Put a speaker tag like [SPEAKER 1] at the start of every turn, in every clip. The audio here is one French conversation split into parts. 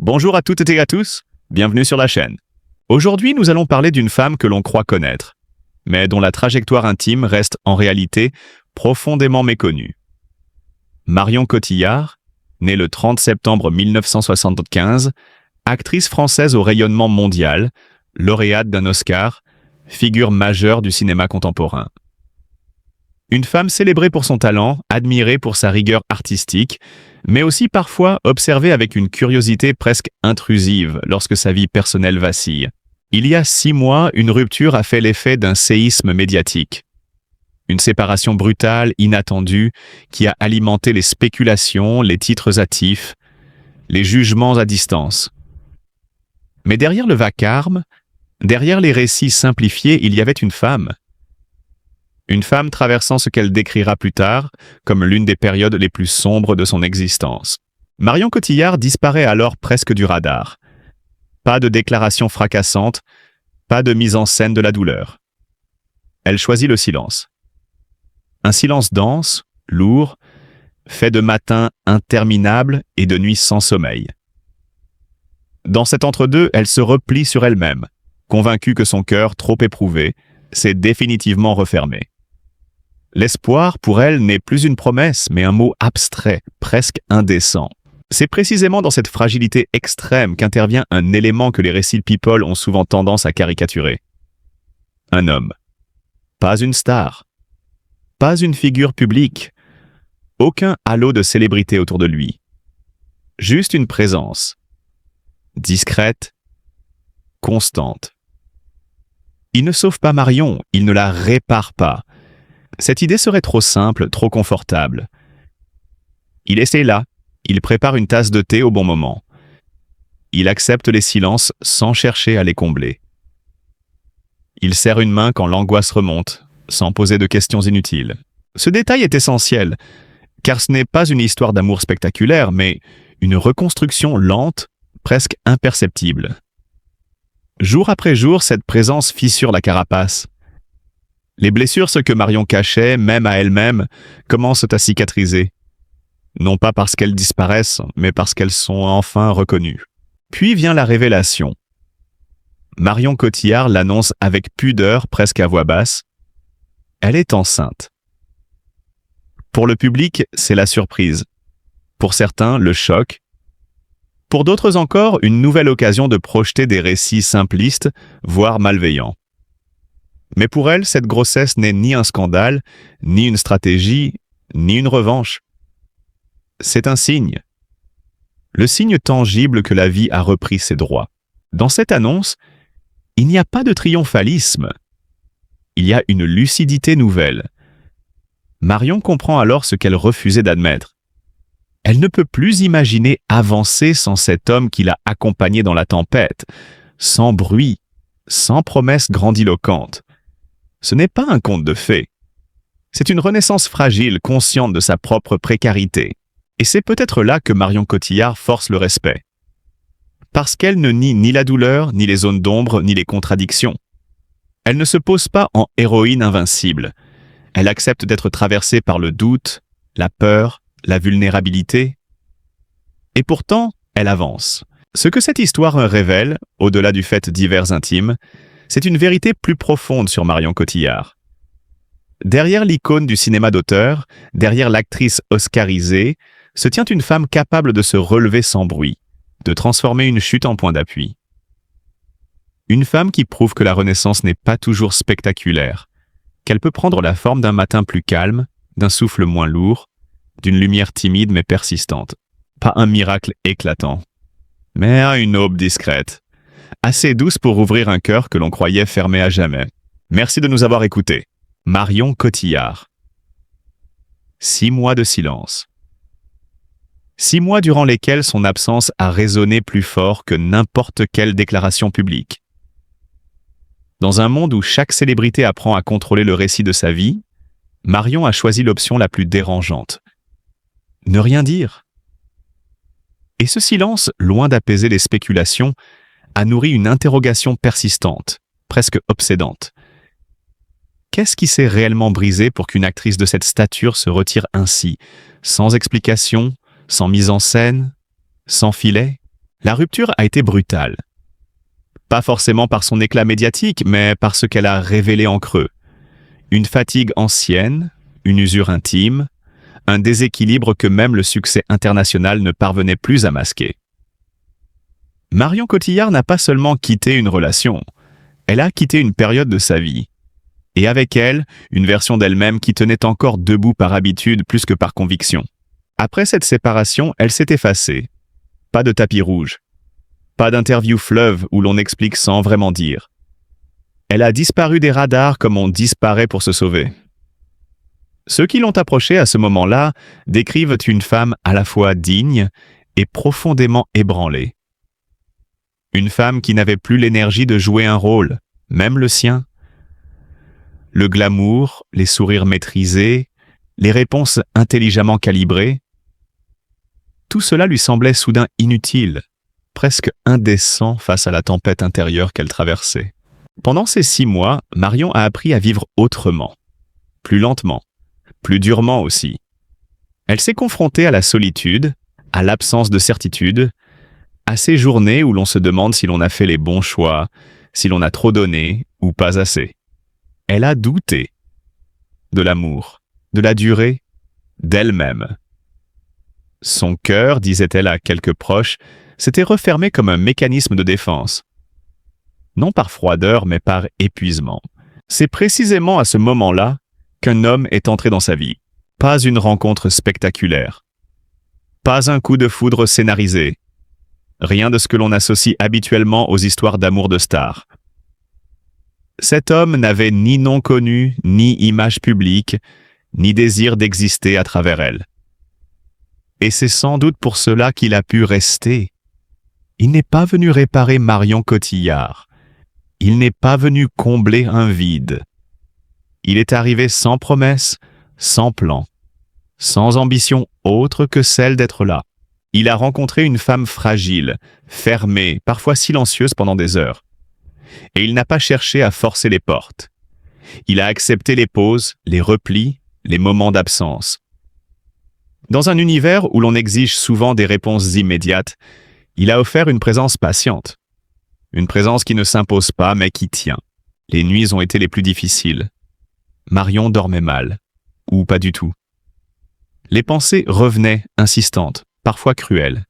[SPEAKER 1] Bonjour à toutes et à tous, bienvenue sur la chaîne. Aujourd'hui, nous allons parler d'une femme que l'on croit connaître, mais dont la trajectoire intime reste en réalité profondément méconnue. Marion Cotillard, née le 30 septembre 1975, actrice française au rayonnement mondial, lauréate d'un Oscar, figure majeure du cinéma contemporain. Une femme célébrée pour son talent, admirée pour sa rigueur artistique, mais aussi parfois observée avec une curiosité presque intrusive lorsque sa vie personnelle vacille. Il y a 6 mois, une rupture a fait l'effet d'un séisme médiatique. Une séparation brutale, inattendue, qui a alimenté les spéculations, les titres hâtifs, les jugements à distance. Mais derrière le vacarme, derrière les récits simplifiés, il y avait une femme. Une femme traversant ce qu'elle décrira plus tard comme l'une des périodes les plus sombres de son existence. Marion Cotillard disparaît alors presque du radar. Pas de déclaration fracassante, pas de mise en scène de la douleur. Elle choisit le silence. Un silence dense, lourd, fait de matins interminables et de nuits sans sommeil. Dans cet entre-deux, elle se replie sur elle-même, convaincue que son cœur, trop éprouvé, s'est définitivement refermé. L'espoir, pour elle, n'est plus une promesse, mais un mot abstrait, presque indécent. C'est précisément dans cette fragilité extrême qu'intervient un élément que les récits people ont souvent tendance à caricaturer. Un homme. Pas une star. Pas une figure publique. Aucun halo de célébrité autour de lui. Juste une présence. Discrète. Constante. Il ne sauve pas Marion, il ne la répare pas. Cette idée serait trop simple, trop confortable. Il essaie là, il prépare une tasse de thé au bon moment. Il accepte les silences sans chercher à les combler. Il serre une main quand l'angoisse remonte, sans poser de questions inutiles. Ce détail est essentiel, car ce n'est pas une histoire d'amour spectaculaire, mais une reconstruction lente, presque imperceptible. Jour après jour, cette présence fissure la carapace. Les blessures, ce que Marion cachait, même à elle-même, commencent à cicatriser. Non pas parce qu'elles disparaissent, mais parce qu'elles sont enfin reconnues. Puis vient la révélation. Marion Cotillard l'annonce avec pudeur, presque à voix basse. Elle est enceinte. Pour le public, c'est la surprise. Pour certains, le choc. Pour d'autres encore, une nouvelle occasion de projeter des récits simplistes, voire malveillants. Mais pour elle, cette grossesse n'est ni un scandale, ni une stratégie, ni une revanche. C'est un signe. Le signe tangible que la vie a repris ses droits. Dans cette annonce, il n'y a pas de triomphalisme. Il y a une lucidité nouvelle. Marion comprend alors ce qu'elle refusait d'admettre. Elle ne peut plus imaginer avancer sans cet homme qui l'a accompagnée dans la tempête, sans bruit, sans promesses grandiloquentes. Ce n'est pas un conte de fées. C'est une renaissance fragile, consciente de sa propre précarité. Et c'est peut-être là que Marion Cotillard force le respect. Parce qu'elle ne nie ni la douleur, ni les zones d'ombre, ni les contradictions. Elle ne se pose pas en héroïne invincible. Elle accepte d'être traversée par le doute, la peur, la vulnérabilité. Et pourtant, elle avance. Ce que cette histoire révèle, au-delà du fait divers intimes, c'est une vérité plus profonde sur Marion Cotillard. Derrière l'icône du cinéma d'auteur, derrière l'actrice oscarisée, se tient une femme capable de se relever sans bruit, de transformer une chute en point d'appui. Une femme qui prouve que la renaissance n'est pas toujours spectaculaire, qu'elle peut prendre la forme d'un matin plus calme, d'un souffle moins lourd, d'une lumière timide mais persistante. Pas un miracle éclatant, mais une aube discrète. Assez douce pour ouvrir un cœur que l'on croyait fermé à jamais. Merci de nous avoir écoutés. Marion Cotillard. 6 mois de silence. 6 mois durant lesquels son absence a résonné plus fort que n'importe quelle déclaration publique. Dans un monde où chaque célébrité apprend à contrôler le récit de sa vie, Marion a choisi l'option la plus dérangeante. Ne rien dire. Et ce silence, loin d'apaiser les spéculations, a nourri une interrogation persistante, presque obsédante. Qu'est-ce qui s'est réellement brisé pour qu'une actrice de cette stature se retire ainsi, sans explication, sans mise en scène, sans filet? La rupture a été brutale. Pas forcément par son éclat médiatique, mais par ce qu'elle a révélé en creux. Une fatigue ancienne, une usure intime, un déséquilibre que même le succès international ne parvenait plus à masquer. Marion Cotillard n'a pas seulement quitté une relation, elle a quitté une période de sa vie. Et avec elle, une version d'elle-même qui tenait encore debout par habitude plus que par conviction. Après cette séparation, elle s'est effacée. Pas de tapis rouge. Pas d'interview fleuve où l'on explique sans vraiment dire. Elle a disparu des radars comme on disparaît pour se sauver. Ceux qui l'ont approchée à ce moment-là décrivent une femme à la fois digne et profondément ébranlée. Une femme qui n'avait plus l'énergie de jouer un rôle, même le sien. Le glamour, les sourires maîtrisés, les réponses intelligemment calibrées, tout cela lui semblait soudain inutile, presque indécent face à la tempête intérieure qu'elle traversait. Pendant ces 6 mois, Marion a appris à vivre autrement, plus lentement, plus durement aussi. Elle s'est confrontée à la solitude, à l'absence de certitude, à ces journées où l'on se demande si l'on a fait les bons choix, si l'on a trop donné ou pas assez. Elle a douté de l'amour, de la durée, d'elle-même. Son cœur, disait-elle à quelques proches, s'était refermé comme un mécanisme de défense. Non par froideur, mais par épuisement. C'est précisément à ce moment-là qu'un homme est entré dans sa vie. Pas une rencontre spectaculaire. Pas un coup de foudre scénarisé. Rien de ce que l'on associe habituellement aux histoires d'amour de stars. Cet homme n'avait ni nom connu, ni image publique, ni désir d'exister à travers elle. Et c'est sans doute pour cela qu'il a pu rester. Il n'est pas venu réparer Marion Cotillard. Il n'est pas venu combler un vide. Il est arrivé sans promesse, sans plan, sans ambition autre que celle d'être là. Il a rencontré une femme fragile, fermée, parfois silencieuse pendant des heures. Et il n'a pas cherché à forcer les portes. Il a accepté les pauses, les replis, les moments d'absence. Dans un univers où l'on exige souvent des réponses immédiates, il a offert une présence patiente. Une présence qui ne s'impose pas, mais qui tient. Les nuits ont été les plus difficiles. Marion dormait mal, ou pas du tout. Les pensées revenaient, insistantes, parfois cruelles.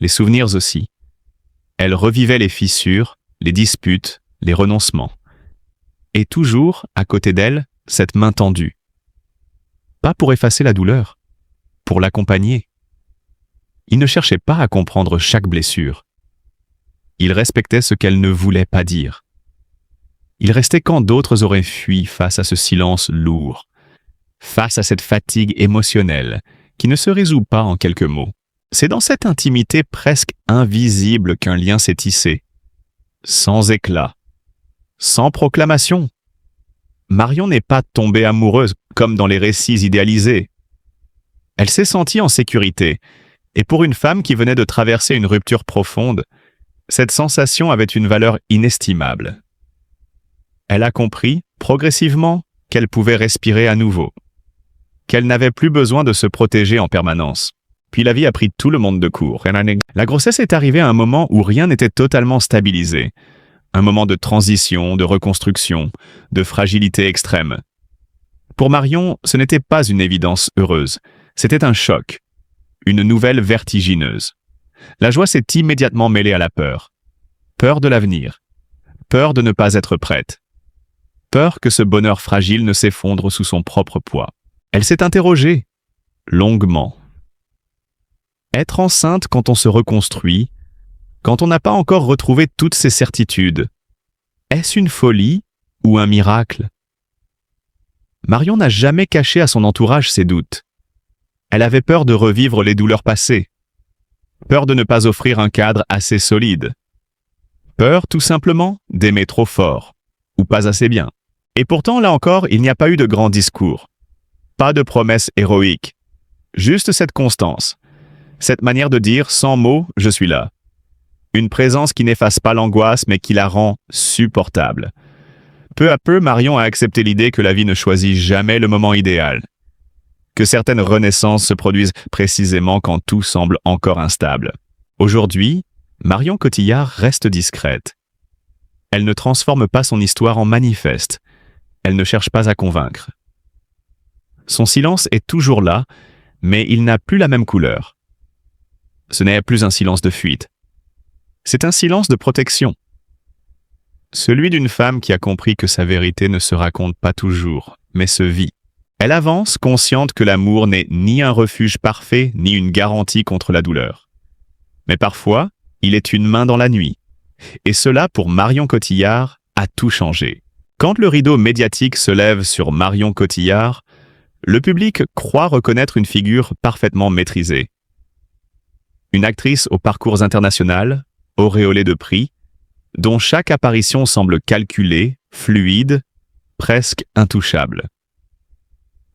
[SPEAKER 1] Les souvenirs aussi. Elle revivait les fissures, les disputes, les renoncements. Et toujours, à côté d'elle, cette main tendue. Pas pour effacer la douleur, pour l'accompagner. Il ne cherchait pas à comprendre chaque blessure. Il respectait ce qu'elle ne voulait pas dire. Il restait quand d'autres auraient fui face à ce silence lourd, face à cette fatigue émotionnelle qui ne se résout pas en quelques mots. C'est dans cette intimité presque invisible qu'un lien s'est tissé. Sans éclat, sans proclamation. Marion n'est pas tombée amoureuse comme dans les récits idéalisés. Elle s'est sentie en sécurité, et pour une femme qui venait de traverser une rupture profonde, cette sensation avait une valeur inestimable. Elle a compris, progressivement, qu'elle pouvait respirer à nouveau, qu'elle n'avait plus besoin de se protéger en permanence. Puis la vie a pris tout le monde de court. La grossesse est arrivée à un moment où rien n'était totalement stabilisé. Un moment de transition, de reconstruction, de fragilité extrême. Pour Marion, ce n'était pas une évidence heureuse. C'était un choc. Une nouvelle vertigineuse. La joie s'est immédiatement mêlée à la peur. Peur de l'avenir. Peur de ne pas être prête. Peur que ce bonheur fragile ne s'effondre sous son propre poids. Elle s'est interrogée, longuement. Être enceinte quand on se reconstruit, quand on n'a pas encore retrouvé toutes ses certitudes, est-ce une folie ou un miracle? Marion n'a jamais caché à son entourage ses doutes. Elle avait peur de revivre les douleurs passées, peur de ne pas offrir un cadre assez solide, peur tout simplement d'aimer trop fort, ou pas assez bien. Et pourtant, là encore, il n'y a pas eu de grands discours, pas de promesses héroïques, juste cette constance. Cette manière de dire, sans mots, je suis là. Une présence qui n'efface pas l'angoisse, mais qui la rend supportable. Peu à peu, Marion a accepté l'idée que la vie ne choisit jamais le moment idéal. Que certaines renaissances se produisent précisément quand tout semble encore instable. Aujourd'hui, Marion Cotillard reste discrète. Elle ne transforme pas son histoire en manifeste. Elle ne cherche pas à convaincre. Son silence est toujours là, mais il n'a plus la même couleur. Ce n'est plus un silence de fuite. C'est un silence de protection. Celui d'une femme qui a compris que sa vérité ne se raconte pas toujours, mais se vit. Elle avance consciente que l'amour n'est ni un refuge parfait, ni une garantie contre la douleur. Mais parfois, il est une main dans la nuit. Et cela, pour Marion Cotillard, a tout changé. Quand le rideau médiatique se lève sur Marion Cotillard, le public croit reconnaître une figure parfaitement maîtrisée. Une actrice au parcours international, auréolée de prix, dont chaque apparition semble calculée, fluide, presque intouchable.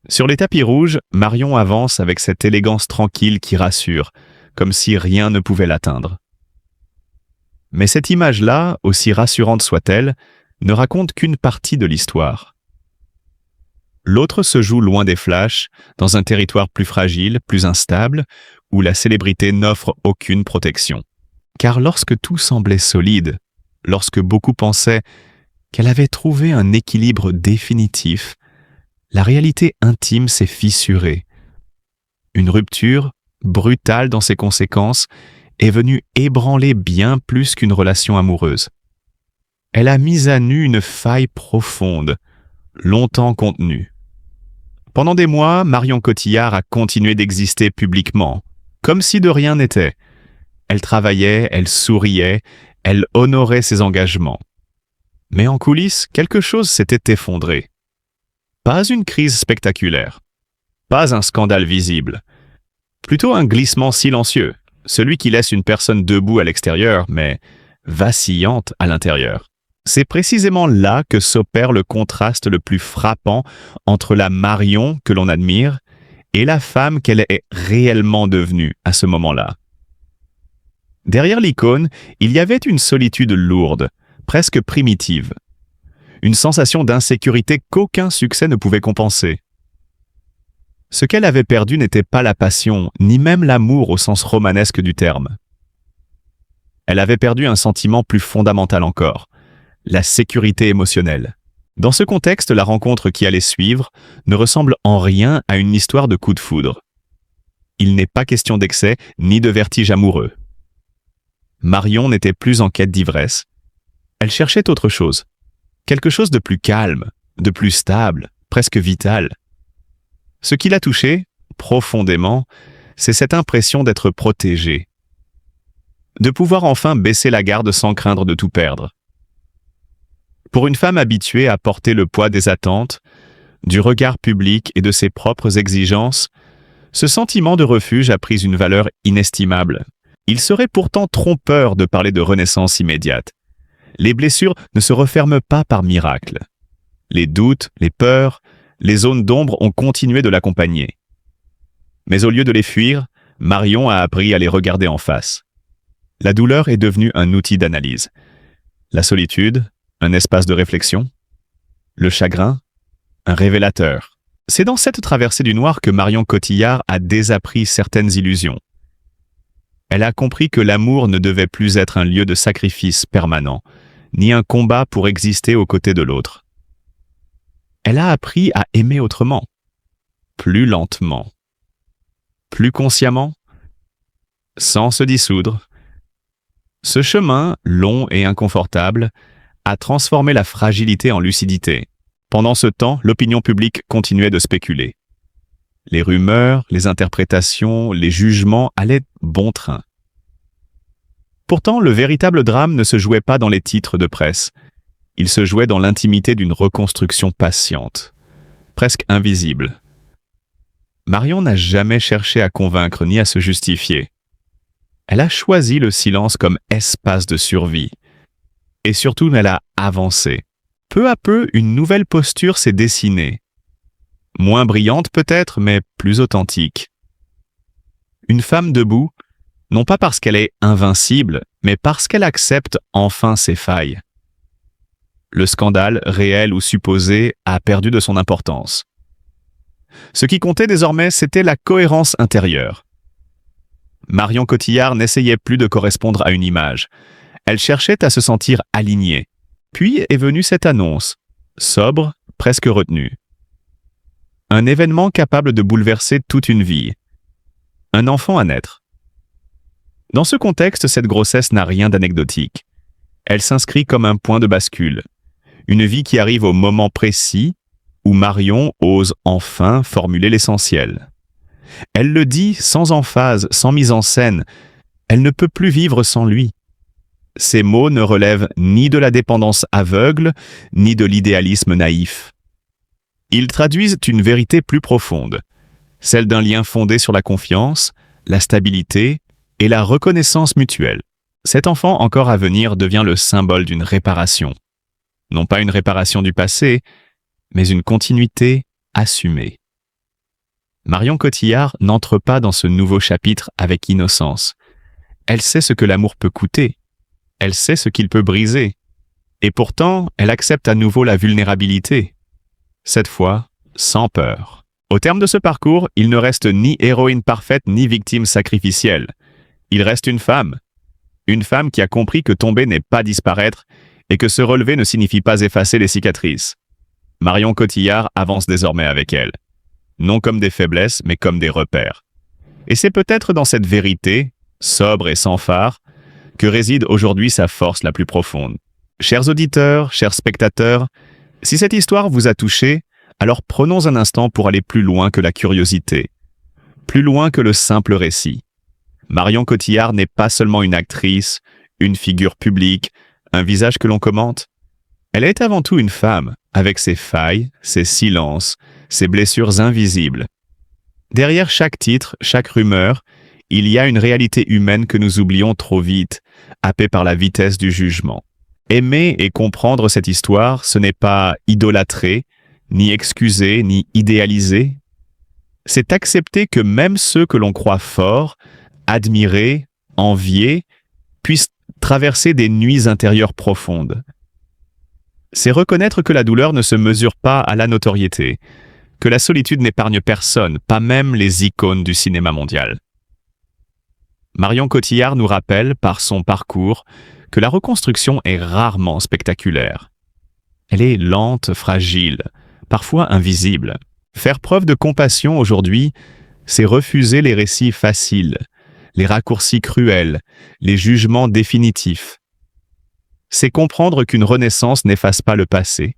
[SPEAKER 1] Sur les tapis rouges, Marion avance avec cette élégance tranquille qui rassure, comme si rien ne pouvait l'atteindre. Mais cette image-là, aussi rassurante soit-elle, ne raconte qu'une partie de l'histoire. L'autre se joue loin des flashs, dans un territoire plus fragile, plus instable, où la célébrité n'offre aucune protection. Car lorsque tout semblait solide, lorsque beaucoup pensaient qu'elle avait trouvé un équilibre définitif, la réalité intime s'est fissurée. Une rupture, brutale dans ses conséquences, est venue ébranler bien plus qu'une relation amoureuse. Elle a mis à nu une faille profonde, longtemps contenue. Pendant des mois, Marion Cotillard a continué d'exister publiquement, comme si de rien n'était. Elle travaillait, elle souriait, elle honorait ses engagements. Mais en coulisses, quelque chose s'était effondré. Pas une crise spectaculaire, pas un scandale visible, plutôt un glissement silencieux, celui qui laisse une personne debout à l'extérieur, mais vacillante à l'intérieur. C'est précisément là que s'opère le contraste le plus frappant entre la Marion que l'on admire et la femme qu'elle est réellement devenue à ce moment-là. Derrière l'icône, il y avait une solitude lourde, presque primitive. Une sensation d'insécurité qu'aucun succès ne pouvait compenser. Ce qu'elle avait perdu n'était pas la passion, ni même l'amour au sens romanesque du terme. Elle avait perdu un sentiment plus fondamental encore, la sécurité émotionnelle. Dans ce contexte, la rencontre qui allait suivre ne ressemble en rien à une histoire de coup de foudre. Il n'est pas question d'excès ni de vertige amoureux. Marion n'était plus en quête d'ivresse. Elle cherchait autre chose. Quelque chose de plus calme, de plus stable, presque vital. Ce qui l'a touchée, profondément, c'est cette impression d'être protégée. De pouvoir enfin baisser la garde sans craindre de tout perdre. Pour une femme habituée à porter le poids des attentes, du regard public et de ses propres exigences, ce sentiment de refuge a pris une valeur inestimable. Il serait pourtant trompeur de parler de renaissance immédiate. Les blessures ne se referment pas par miracle. Les doutes, les peurs, les zones d'ombre ont continué de l'accompagner. Mais au lieu de les fuir, Marion a appris à les regarder en face. La douleur est devenue un outil d'analyse. La solitude, un espace de réflexion. Le chagrin, un révélateur. C'est dans cette traversée du noir que Marion Cotillard a désappris certaines illusions. Elle a compris que l'amour ne devait plus être un lieu de sacrifice permanent, ni un combat pour exister aux côtés de l'autre. Elle a appris à aimer autrement, plus lentement, plus consciemment, sans se dissoudre. Ce chemin, long et inconfortable, a transformé la fragilité en lucidité. Pendant ce temps, l'opinion publique continuait de spéculer. Les rumeurs, les interprétations, les jugements allaient bon train. Pourtant, le véritable drame ne se jouait pas dans les titres de presse. Il se jouait dans l'intimité d'une reconstruction patiente, presque invisible. Marion n'a jamais cherché à convaincre ni à se justifier. Elle a choisi le silence comme espace de survie. Et surtout, elle a avancé. Peu à peu, une nouvelle posture s'est dessinée. Moins brillante peut-être, mais plus authentique. Une femme debout, non pas parce qu'elle est invincible, mais parce qu'elle accepte enfin ses failles. Le scandale, réel ou supposé, a perdu de son importance. Ce qui comptait désormais, c'était la cohérence intérieure. Marion Cotillard n'essayait plus de correspondre à une image. Elle cherchait à se sentir alignée. Puis est venue cette annonce, sobre, presque retenue. Un événement capable de bouleverser toute une vie. Un enfant à naître. Dans ce contexte, cette grossesse n'a rien d'anecdotique. Elle s'inscrit comme un point de bascule. Une vie qui arrive au moment précis où Marion ose enfin formuler l'essentiel. Elle le dit sans emphase, sans mise en scène. Elle ne peut plus vivre sans lui. Ces mots ne relèvent ni de la dépendance aveugle, ni de l'idéalisme naïf. Ils traduisent une vérité plus profonde, celle d'un lien fondé sur la confiance, la stabilité et la reconnaissance mutuelle. Cet enfant encore à venir devient le symbole d'une réparation. Non pas une réparation du passé, mais une continuité assumée. Marion Cotillard n'entre pas dans ce nouveau chapitre avec innocence. Elle sait ce que l'amour peut coûter. Elle sait ce qu'il peut briser. Et pourtant, elle accepte à nouveau la vulnérabilité. Cette fois, sans peur. Au terme de ce parcours, il ne reste ni héroïne parfaite ni victime sacrificielle. Il reste une femme. Une femme qui a compris que tomber n'est pas disparaître et que se relever ne signifie pas effacer les cicatrices. Marion Cotillard avance désormais avec elle. Non comme des faiblesses, mais comme des repères. Et c'est peut-être dans cette vérité, sobre et sans phare, que réside aujourd'hui sa force la plus profonde. Chers auditeurs, chers spectateurs, si cette histoire vous a touché, alors prenons un instant pour aller plus loin que la curiosité, plus loin que le simple récit. Marion Cotillard n'est pas seulement une actrice, une figure publique, un visage que l'on commente. Elle est avant tout une femme, avec ses failles, ses silences, ses blessures invisibles. Derrière chaque titre, chaque rumeur, il y a une réalité humaine que nous oublions trop vite, happée par la vitesse du jugement. Aimer et comprendre cette histoire, ce n'est pas idolâtrer, ni excuser, ni idéaliser. C'est accepter que même ceux que l'on croit forts, admirer, envier, puissent traverser des nuits intérieures profondes. C'est reconnaître que la douleur ne se mesure pas à la notoriété, que la solitude n'épargne personne, pas même les icônes du cinéma mondial. Marion Cotillard nous rappelle, par son parcours, que la reconstruction est rarement spectaculaire. Elle est lente, fragile, parfois invisible. Faire preuve de compassion aujourd'hui, c'est refuser les récits faciles, les raccourcis cruels, les jugements définitifs. C'est comprendre qu'une renaissance n'efface pas le passé,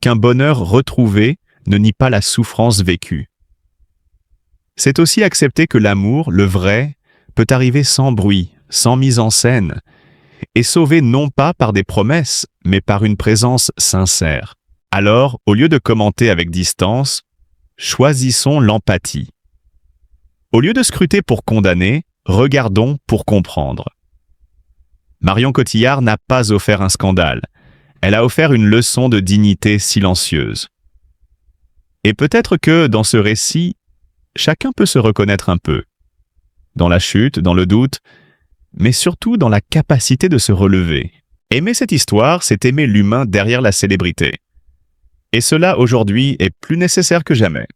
[SPEAKER 1] qu'un bonheur retrouvé ne nie pas la souffrance vécue. C'est aussi accepter que l'amour, le vrai, peut arriver sans bruit, sans mise en scène, et sauvé non pas par des promesses, mais par une présence sincère. Alors, au lieu de commenter avec distance, choisissons l'empathie. Au lieu de scruter pour condamner, regardons pour comprendre. Marion Cotillard n'a pas offert un scandale. Elle a offert une leçon de dignité silencieuse. Et peut-être que, dans ce récit, chacun peut se reconnaître un peu. Dans la chute, dans le doute, mais surtout dans la capacité de se relever. Aimer cette histoire, c'est aimer l'humain derrière la célébrité. Et cela, aujourd'hui, est plus nécessaire que jamais.